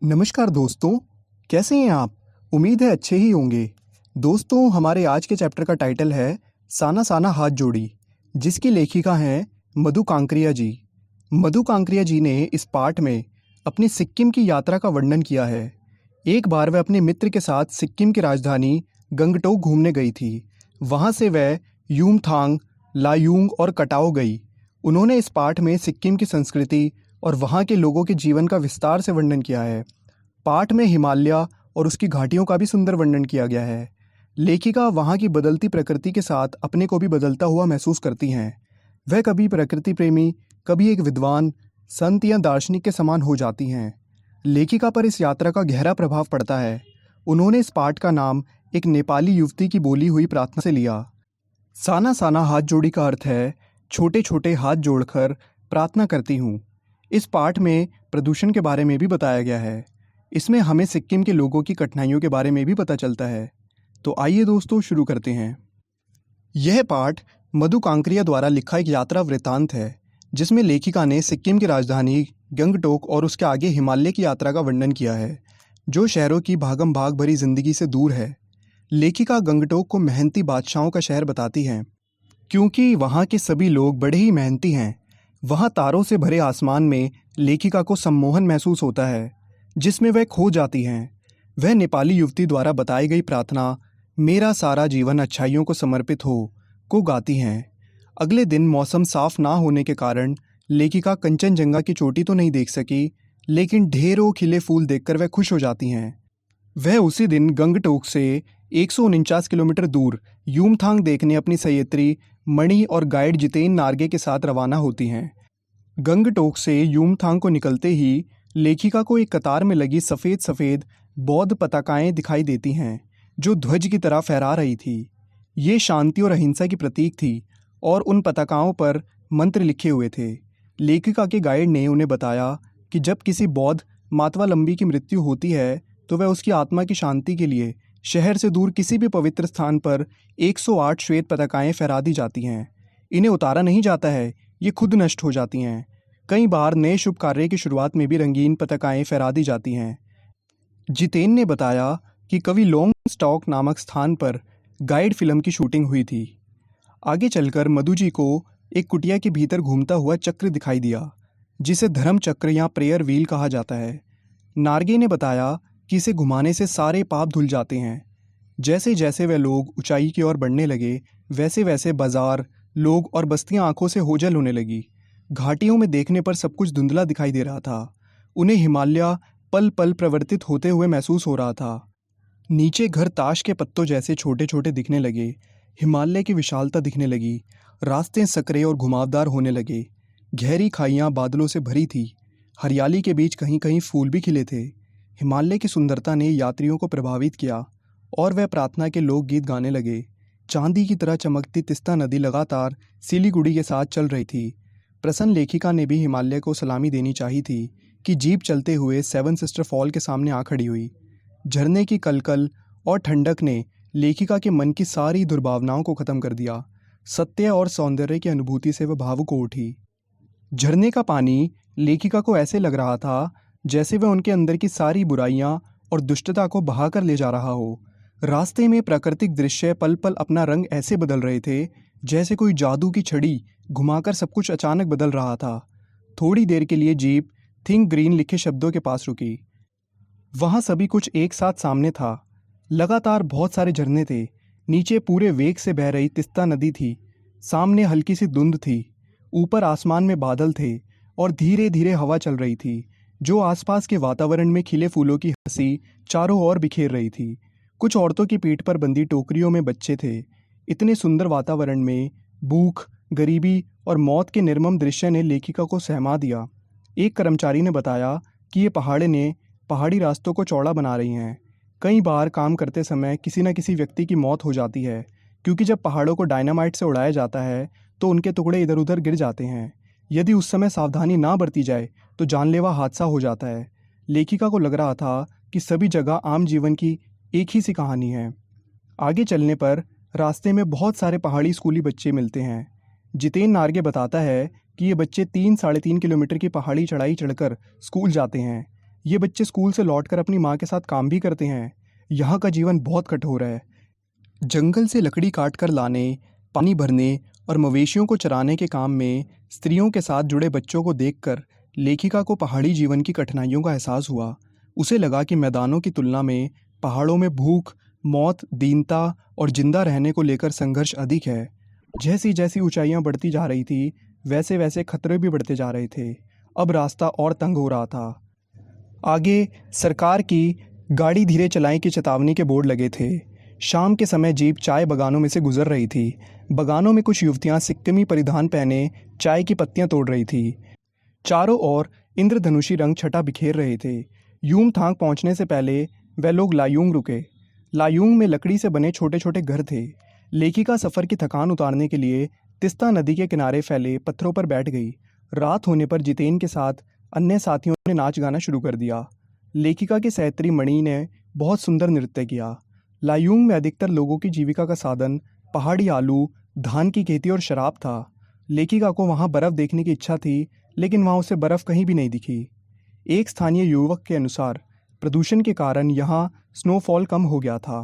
नमस्कार दोस्तों, कैसे हैं आप? उम्मीद है अच्छे ही होंगे। दोस्तों, हमारे आज के चैप्टर का टाइटल है साना साना हाथ जोड़ी, जिसकी लेखिका हैं मधु कांकरिया जी। मधु कांकरिया जी ने इस पाठ में अपनी सिक्किम की यात्रा का वर्णन किया है। एक बार वह अपने मित्र के साथ सिक्किम की राजधानी गंगटोक घूमने गई थी। वहाँ से वह यूमथांग, लायूंग और कटाओ गई। उन्होंने इस पाठ में सिक्किम की संस्कृति और वहाँ के लोगों के जीवन का विस्तार से वर्णन किया है। पाठ में हिमालय और उसकी घाटियों का भी सुंदर वर्णन किया गया है। लेखिका वहाँ की बदलती प्रकृति के साथ अपने को भी बदलता हुआ महसूस करती हैं। वह कभी प्रकृति प्रेमी, कभी एक विद्वान, संत या दार्शनिक के समान हो जाती हैं। लेखिका पर इस यात्रा का गहरा प्रभाव पड़ता है। उन्होंने इस पाठ का नाम एक नेपाली युवती की बोली हुई प्रार्थना से लिया। साना साना हाथ जोड़ी का अर्थ है छोटे छोटे हाथ जोड़कर प्रार्थना करती हूँ। इस पाठ में प्रदूषण के बारे में भी बताया गया है। इसमें हमें सिक्किम के लोगों की कठिनाइयों के बारे में भी पता चलता है। तो आइए दोस्तों, शुरू करते हैं। यह पाठ मधु कांकरिया द्वारा लिखा एक यात्रा वृत्तांत है, जिसमें लेखिका ने सिक्किम की राजधानी गंगटोक और उसके आगे हिमालय की यात्रा का वर्णन किया है, जो शहरों की भागम भाग भरी जिंदगी से दूर है। लेखिका गंगटोक को मेहनती बादशाहों का शहर बताती हैं, क्योंकि वहाँ के सभी लोग बड़े ही मेहनती हैं। वहाँ तारों से भरे आसमान में लेखिका को सम्मोहन महसूस होता है, जिसमें वह खो जाती हैं। वह नेपाली युवती द्वारा बताई गई प्रार्थना, मेरा सारा जीवन अच्छाइयों को समर्पित हो, को गाती हैं। अगले दिन मौसम साफ ना होने के कारण लेखिका कंचनजंगा की चोटी तो नहीं देख सकी, लेकिन ढेरों खिले फूल देखकर वह खुश हो जाती हैं। वह उसी दिन गंगटोक से 149 किलोमीटर दूर यूमथांग देखने अपनी सयेत्री मणि और गाइड जितेन नार्गे के साथ रवाना होती हैं। गंगटोक से यूमथांग को निकलते ही लेखिका को एक कतार में लगी सफ़ेद सफ़ेद बौद्ध पताकाएं दिखाई देती हैं, जो ध्वज की तरह फहरा रही थी। ये शांति और अहिंसा की प्रतीक थी और उन पताकाओं पर मंत्र लिखे हुए थे। लेखिका के गाइड ने उन्हें बताया कि जब किसी बौद्ध मातवालंबी की मृत्यु होती है तो वह उसकी आत्मा की शांति के लिए शहर से दूर किसी भी पवित्र स्थान पर 108 श्वेत पताकाएं फहरा दी जाती हैं। इन्हें उतारा नहीं जाता है, ये खुद नष्ट हो जाती हैं। कई बार नए शुभ कार्य की शुरुआत में भी रंगीन पताकाएं फहरा दी जाती हैं। जितेन ने बताया कि कवि लॉन्ग स्टॉक नामक स्थान पर गाइड फिल्म की शूटिंग हुई थी। आगे चलकर मधु जी को एक कुटिया के भीतर घूमता हुआ चक्र दिखाई दिया, जिसे धर्म चक्र या प्रेयर व्हील कहा जाता है। नार्गे ने बताया कि इसे घुमाने से सारे पाप धुल जाते हैं। जैसे जैसे वे लोग ऊंचाई की ओर बढ़ने लगे, वैसे वैसे बाजार, लोग और बस्तियां आंखों से ओझल होने लगी। घाटियों में देखने पर सब कुछ धुंधला दिखाई दे रहा था। उन्हें हिमालय पल पल प्रवर्तित होते हुए महसूस हो रहा था। नीचे घर ताश के पत्तों जैसे छोटे छोटे दिखने लगे। हिमालय की विशालता दिखने लगी। रास्ते सकरे और घुमावदार होने लगे। गहरी खाइयाँ बादलों से भरी थी। हरियाली के बीच कहीं कहीं फूल भी खिले थे। हिमालय की सुंदरता ने यात्रियों को प्रभावित किया और वह प्रार्थना के लोकगीत गाने लगे। चांदी की तरह चमकती तिस्ता नदी लगातार सिलीगुड़ी के साथ चल रही थी। प्रसन्न लेखिका ने भी हिमालय को सलामी देनी चाहिए थी कि जीप चलते हुए सेवन सिस्टर फॉल के सामने आ खड़ी हुई। झरने की कलकल और ठंडक ने लेखिका के मन की सारी दुर्भावनाओं को खत्म कर दिया। सत्य और सौंदर्य की अनुभूति से वह भावुक हो उठी। झरने का पानी लेखिका को ऐसे लग रहा था जैसे वह उनके अंदर की सारी बुराइयां और दुष्टता को बहाकर ले जा रहा हो। रास्ते में प्राकृतिक दृश्य पल पल अपना रंग ऐसे बदल रहे थे जैसे कोई जादू की छड़ी घुमाकर सब कुछ अचानक बदल रहा था। थोड़ी देर के लिए जीप थिंक ग्रीन लिखे शब्दों के पास रुकी। वहाँ सभी कुछ एक साथ सामने था। लगातार बहुत सारे झरने थे। नीचे पूरे वेग से बह रही तिस्ता नदी थी। सामने हल्की सी धुंध थी। ऊपर आसमान में बादल थे और धीरे धीरे हवा चल रही थी, जो आसपास के वातावरण में खिले फूलों की हंसी चारों ओर बिखेर रही थी। कुछ औरतों की पीठ पर बंधी टोकरियों में बच्चे थे। इतने सुंदर वातावरण में भूख, गरीबी और मौत के निर्मम दृश्य ने लेखिका को सहमा दिया। एक कर्मचारी ने बताया कि ये पहाड़ी रास्तों को चौड़ा बना रही हैं। कई बार काम करते समय किसी न किसी व्यक्ति की मौत हो जाती है, क्योंकि जब पहाड़ों को डायनामाइट से उड़ाया जाता है तो उनके टुकड़े इधर उधर गिर जाते हैं। यदि उस समय सावधानी ना बरती जाए तो जानलेवा हादसा हो जाता है। लेखिका को लग रहा था कि सभी जगह आम जीवन की एक ही सी कहानी है। आगे चलने पर रास्ते में बहुत सारे पहाड़ी स्कूली बच्चे मिलते हैं। जितेन नार्गे बताता है कि ये बच्चे 3 साढ़े 3 किलोमीटर की पहाड़ी चढ़ाई चढ़कर स्कूल जाते हैं। ये बच्चे स्कूल से लौटकर अपनी माँ के साथ काम भी करते हैं। यहाँ का जीवन बहुत कठोर है। जंगल से लकड़ी काट कर लाने, पानी भरने और मवेशियों को चराने के काम में स्त्रियों के साथ जुड़े बच्चों को देखकर लेखिका को पहाड़ी जीवन की कठिनाइयों का एहसास हुआ। उसे लगा कि मैदानों की तुलना में पहाड़ों में भूख, मौत, दीनता और जिंदा रहने को लेकर संघर्ष अधिक है। जैसी जैसी ऊंचाइयां बढ़ती जा रही थी, वैसे वैसे खतरे भी बढ़ते जा रहे थे। अब रास्ता और तंग हो रहा था। आगे सरकार की गाड़ी धीरे चलाएं की चेतावनी के बोर्ड लगे थे। शाम के समय जीप चाय बागानों में से गुजर रही थी। बागानों में कुछ युवतियां सिक्किमी परिधान पहने चाय की पत्तियां तोड़ रही थी। चारों ओर इंद्रधनुषी रंग छटा बिखेर रहे थे। यूमथांग पहुंचने से पहले वे लोग लायूंग रुके। लायूंग में लकड़ी से बने छोटे छोटे घर थे। लेखिका सफ़र की थकान उतारने के लिए तिस्ता नदी के किनारे फैले पत्थरों पर बैठ गई। रात होने पर जितेन के साथ अन्य साथियों ने नाच गाना शुरू कर दिया। लेखिका की सहत्री मणि ने बहुत सुंदर नृत्य किया। लायूंग में अधिकतर लोगों की जीविका का साधन पहाड़ी आलू, धान की खेती और शराब था। लेखिका को वहाँ बर्फ़ देखने की इच्छा थी, लेकिन वहाँ उसे बर्फ़ कहीं भी नहीं दिखी। एक स्थानीय युवक के अनुसार प्रदूषण के कारण यहाँ स्नोफॉल कम हो गया था।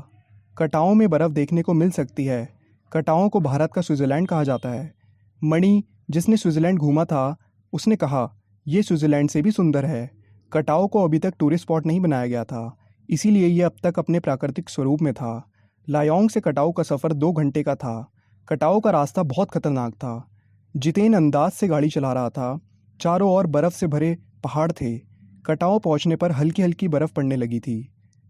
कटाओं में बर्फ़ देखने को मिल सकती है। कटाओं को भारत का स्विट्ज़रलैंड कहा जाता है। मणि, जिसने स्विट्ज़रलैंड घूमा था, उसने कहा, ये स्विट्ज़रलैंड से भी सुंदर है। कटाओं को अभी तक टूरिस्ट स्पॉट नहीं बनाया गया था, इसीलिए ये अब तक अपने प्राकृतिक स्वरूप में था। लायोंग से कटाओ का सफ़र 2 घंटे का था। कटाओ का रास्ता बहुत खतरनाक था। जितेन अंदाज से गाड़ी चला रहा था। चारों ओर बर्फ़ से भरे पहाड़ थे। कटाओ पहुंचने पर हल्की हल्की बर्फ़ पड़ने लगी थी।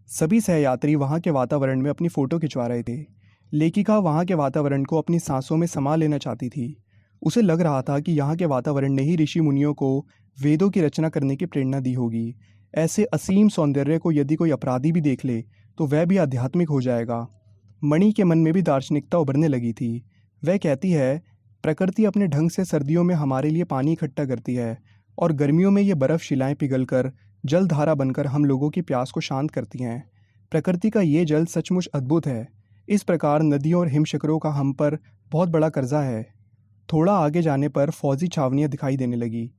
सभी सहयात्री वहाँ के वातावरण में अपनी फ़ोटो खिंचवा रहे थे। लेखिका वहाँ के वातावरण को अपनी सांसों में समा लेना चाहती थी। उसे लग रहा था कि यहाँ के वातावरण ने ही ऋषि मुनियों को वेदों की रचना करने की प्रेरणा दी होगी। ऐसे असीम सौंदर्य को यदि कोई अपराधी भी देख ले तो वह भी आध्यात्मिक हो जाएगा। मणि के मन में भी दार्शनिकता उभरने लगी थी। वह कहती है, प्रकृति अपने ढंग से सर्दियों में हमारे लिए पानी इकट्ठा करती है और गर्मियों में ये बर्फ़ शिलाएं पिघलकर जलधारा बनकर हम लोगों की प्यास को शांत करती हैं। प्रकृति का ये जल सचमुच अद्भुत है। इस प्रकार नदियों और हिमशिखरों का हम पर बहुत बड़ा कर्जा है। थोड़ा आगे जाने पर फौजी छावनियाँ दिखाई देने लगी,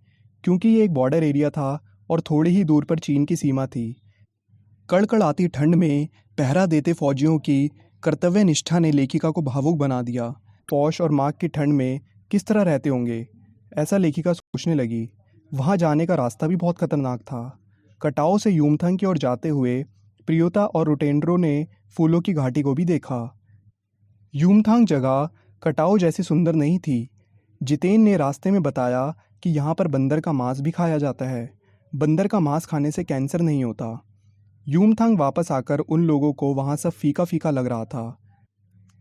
क्योंकि ये एक बॉर्डर एरिया था और थोड़ी ही दूर पर चीन की सीमा थी। कड़कड़ाती ठंड में पहरा देते फौजियों की कर्तव्य निष्ठा ने लेखिका को भावुक बना दिया। पौष और माघ की ठंड में किस तरह रहते होंगे, ऐसा लेखिका सोचने लगी। वहाँ जाने का रास्ता भी बहुत खतरनाक था। कटाओ से यूमथांग की ओर जाते हुए प्रियोता और रुटेंड्रो ने फूलों की घाटी को भी देखा। यूमथांग जगह कटाओ जैसी सुंदर नहीं थी। जितेन ने रास्ते में बताया कि यहाँ पर बंदर का मांस भी खाया जाता है। बंदर का मांस खाने से कैंसर नहीं होता। यूमथांग वापस आकर उन लोगों को वहाँ सब फीका फीका लग रहा था।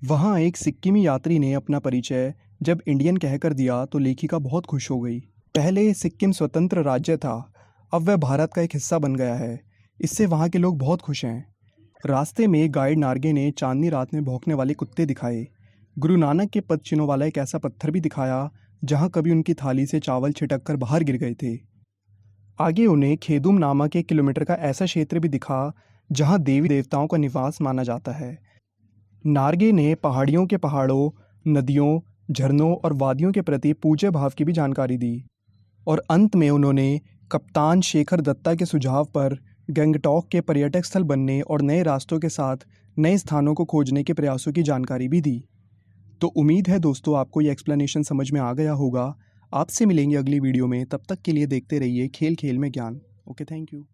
वहाँ एक सिक्किमी यात्री ने अपना परिचय जब इंडियन कहकर दिया तो लेखिका बहुत खुश हो गई। पहले सिक्किम स्वतंत्र राज्य था, अब वह भारत का एक हिस्सा बन गया है। इससे वहाँ के लोग बहुत खुश हैं। रास्ते में गाइड नार्गे ने चांदनी रात में भौंकने वाले कुत्ते दिखाए। गुरु नानक के पद चिन्हों वाला एक ऐसा पत्थर भी दिखाया जहाँ कभी उनकी थाली से चावल छिटक कर बाहर गिर गए थे। आगे उन्हें खेदुम नामक 1 किलोमीटर का ऐसा क्षेत्र भी दिखा जहाँ देवी देवताओं का निवास माना जाता है। नार्गे ने पहाड़ियों के पहाड़ों, नदियों, झरनों और वादियों के प्रति पूज्य भाव की भी जानकारी दी। और अंत में उन्होंने कप्तान शेखर दत्ता के सुझाव पर गंगटोक के पर्यटक स्थल बनने और नए रास्तों के साथ नए स्थानों को खोजने के प्रयासों की जानकारी भी दी। तो उम्मीद है दोस्तों आपको ये एक्सप्लेनेशन समझ में आ गया होगा। आपसे मिलेंगे अगली वीडियो में, तब तक के लिए देखते रहिए खेल खेल में ज्ञान। Okay, thank you.